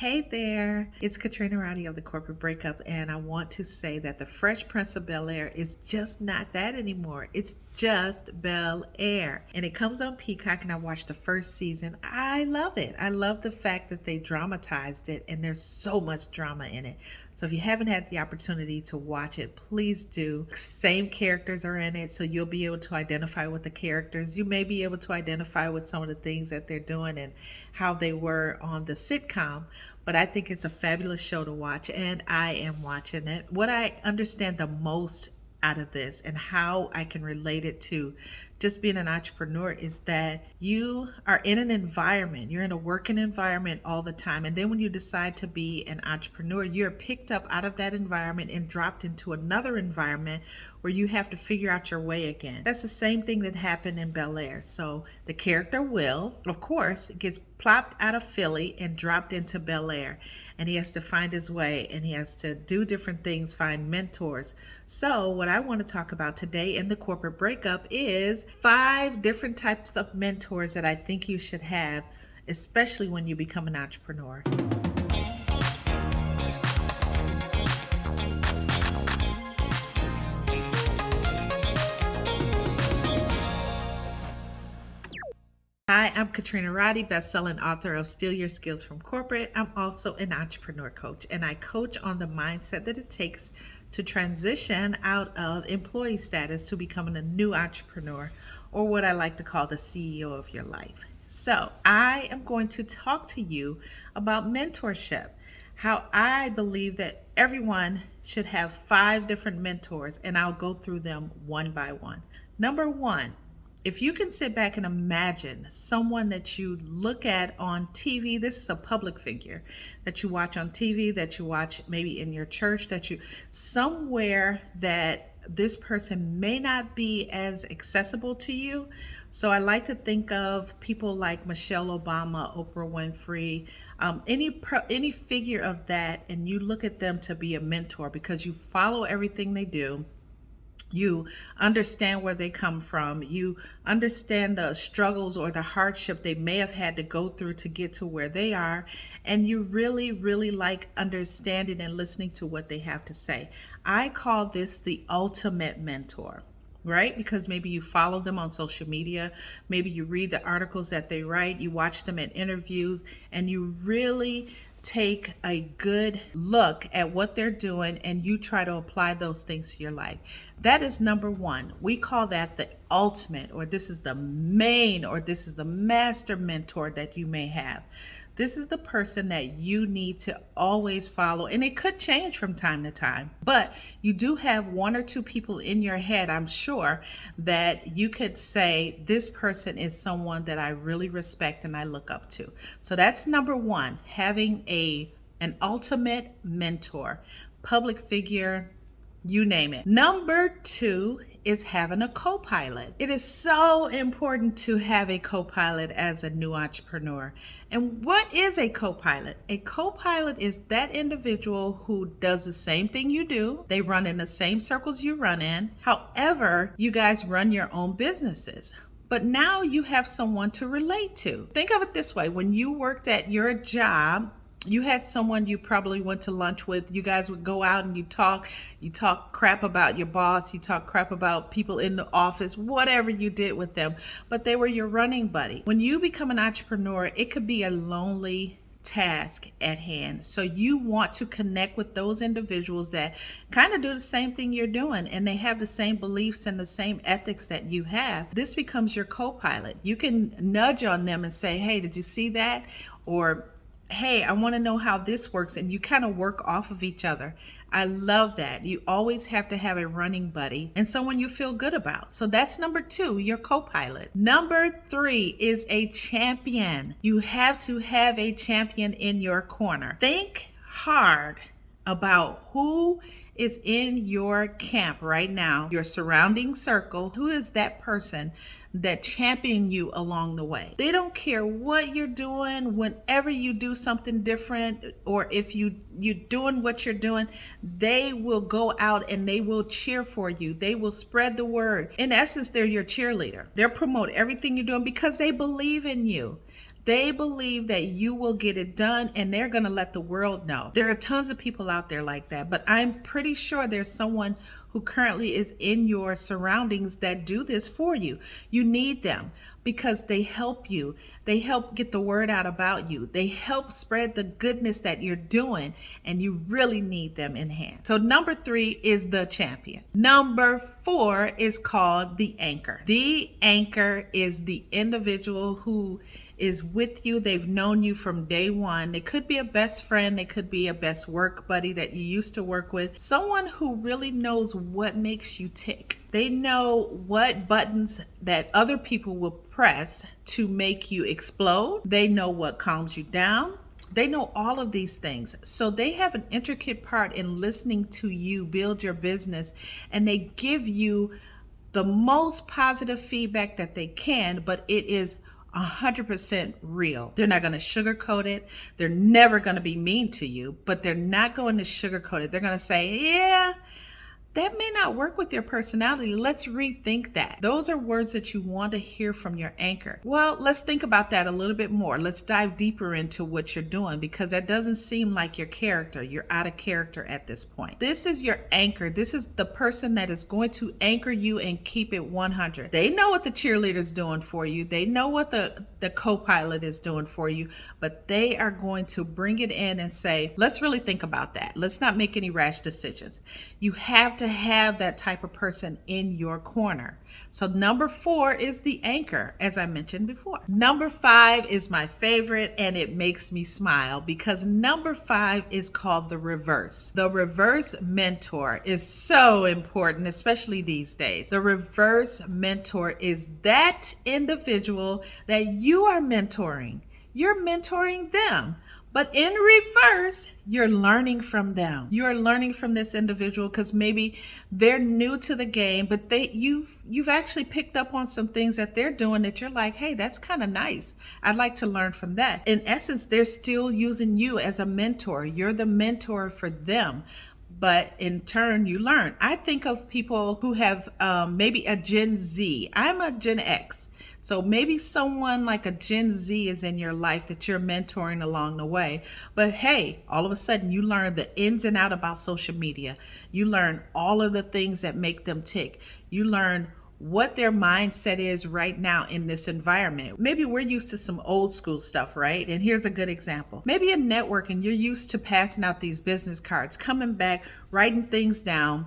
Hey there, it's Katrina Rowdy of the Corporate Breakup, and I want to say that the Fresh Prince of Bel-Air is just not that anymore. It's just Bel-Air, and it comes on Peacock, and I watched the first season. I love it. I love the fact that they dramatized it, and there's so much drama in it. So if you haven't had the opportunity to watch it, please do. Same characters are in it, so you'll be able to identify with the characters. You may be able to identify with some of the things that they're doing and how they were on the sitcom. But I think it's a fabulous show to watch, and I am watching it. What I understand the most out of this and how I can relate it to just being an entrepreneur is that you are in an environment, you're in a working environment all the time. And then when you decide to be an entrepreneur, you're picked up out of that environment and dropped into another environment where you have to figure out your way again. That's the same thing that happened in Bel-Air. So the character Will, of course, gets plopped out of Philly and dropped into Bel-Air. And he has to find his way, and he has to do different things, find mentors. So what I want to talk about today in the Corporate Breakup is 5 different types of mentors that I think you should have, especially when you become an entrepreneur. Hi, I'm Katrina Rowdy, best-selling author of Steal Your Skills from Corporate. I'm also an entrepreneur coach, and I coach on the mindset that it takes to transition out of employee status to becoming a new entrepreneur, or what I like to call the CEO of your life. So I am going to talk to you about mentorship, how I believe that everyone should have 5 different mentors, and I'll go through them one by one. Number 1, if you can sit back and imagine someone that you look at on TV, this is a public figure that you watch on TV, that you watch maybe in your church, somewhere that this person may not be as accessible to you. So I like to think of people like Michelle Obama, Oprah Winfrey, any figure of that, and you look at them to be a mentor because you follow everything they do. You understand where they come from. You understand the struggles or the hardship they may have had to go through to get to where they are. And you really, really like understanding and listening to what they have to say. I call this the ultimate mentor, right? Because maybe you follow them on social media. Maybe you read the articles that they write. You watch them in interviews, and you really take a good look at what they're doing, and you try to apply those things to your life. That is number 1. We call that the ultimate, or this is the main, or this is the master mentor that you may have. This is the person that you need to always follow, and it could change from time to time, but you do have 1 or 2 people in your head, I'm sure, that you could say, this person is someone that I really respect and I look up to. So that's number 1, having an ultimate mentor, public figure, you name it. Number 2 is having a co-pilot. It is so important to have a co-pilot as a new entrepreneur. And what is a co-pilot? A co-pilot is that individual who does the same thing you do. They run in the same circles you run in. However, you guys run your own businesses. But now you have someone to relate to. Think of it this way. When you worked at your job, you had someone you probably went to lunch with. You guys would go out and you talk crap about your boss, you talk crap about people in the office, whatever you did with them, but they were your running buddy. When you become an entrepreneur, it could be a lonely task at hand. So you want to connect with those individuals that kind of do the same thing you're doing, and they have the same beliefs and the same ethics that you have. This becomes your co-pilot. You can nudge on them and say, hey, did you see that? Or, hey, I want to know how this works. And you kind of work off of each other. I love that. You always have to have a running buddy and someone you feel good about. So that's number 2, your co-pilot. Number 3 is a champion. You have to have a champion in your corner. Think hard about who is in your camp right now, your surrounding circle. Who is that person that champion you along the way? They don't care what you're doing. Whenever you do something different, or if you're doing what you're doing, they will go out and they will cheer for you. They will spread the word. In essence, they're your cheerleader. They'll promote everything you're doing because they believe in you. They believe that you will get it done and they're going to let the world know. There are tons of people out there like that, but I'm pretty sure there's someone who currently is in your surroundings that do this for you. You need them because they help you. They help get the word out about you. They help spread the goodness that you're doing, and you really need them in hand. So number 3 is the champion. Number 4 is called the anchor. The anchor is the individual who is with you. They've known you from day one. They could be a best friend. They could be a best work buddy that you used to work with. Someone who really knows what makes you tick. They know what buttons that other people will press to make you explode. They know what calms you down. They know all of these things. So they have an intricate part in listening to you build your business, and they give you the most positive feedback that they can, but it is 100% real. They're not going to sugarcoat it. They're never going to be mean to you, but they're not going to sugarcoat it. They're going to say, yeah, that may not work with your personality. Let's rethink that. Those are words that you want to hear from your anchor. Well, let's think about that a little bit more. Let's dive deeper into what you're doing, because that doesn't seem like your character. You're out of character at this point. This is your anchor. This is the person that is going to anchor you and keep it 100. They know what the cheerleader's doing for you. They know what the co-pilot is doing for you, but they are going to bring it in and say, let's really think about that. Let's not make any rash decisions. You have to have that type of person in your corner. So number 4 is the anchor, as I mentioned before. Number 5 is my favorite, and it makes me smile because number 5 is called the reverse. The reverse mentor is so important, especially these days. The reverse mentor is that individual that you are mentoring. You're mentoring them. But in reverse, you're learning from them. You're learning from this individual because maybe they're new to the game, but you've actually picked up on some things that they're doing that you're like, hey, that's kind of nice. I'd like to learn from that. In essence, they're still using you as a mentor. You're the mentor for them. But in turn, you learn. I think of people who have maybe a Gen Z. I'm a Gen X. So maybe someone like a Gen Z is in your life that you're mentoring along the way. But hey, all of a sudden you learn the ins and out about social media. You learn all of the things that make them tick. You learn what their mindset is right now in this environment. Maybe we're used to some old school stuff, right? And here's a good example. Maybe in networking, you're used to passing out these business cards, coming back, writing things down,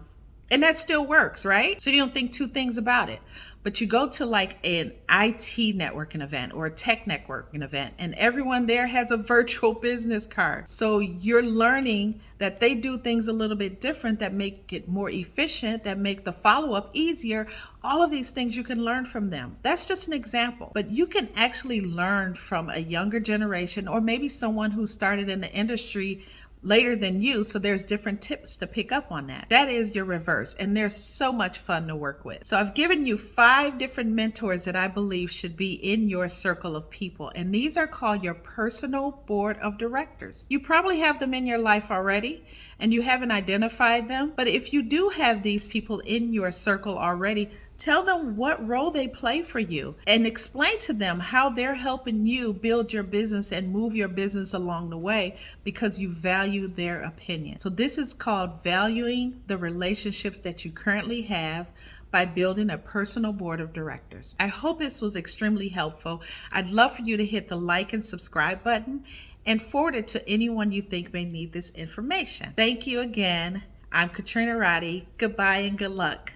and that still works, right? So you don't think two things about it. But you go to like an IT networking event or a tech networking event, and everyone there has a virtual business card. So you're learning that they do things a little bit different that make it more efficient, that make the follow-up easier. All of these things you can learn from them. That's just an example. But you can actually learn from a younger generation, or maybe someone who started in the industry later than you, so there's different tips to pick up on that. That is your reverse, and they're so much fun to work with. So I've given you 5 different mentors that I believe should be in your circle of people, and these are called your personal board of directors. You probably have them in your life already, and you haven't identified them, but if you do have these people in your circle already, tell them what role they play for you and explain to them how they're helping you build your business and move your business along the way because you value their opinion. So this is called valuing the relationships that you currently have by building a personal board of directors. I hope this was extremely helpful. I'd love for you to hit the like and subscribe button and forward it to anyone you think may need this information. Thank you again. I'm Katrina Roddy. Goodbye and good luck.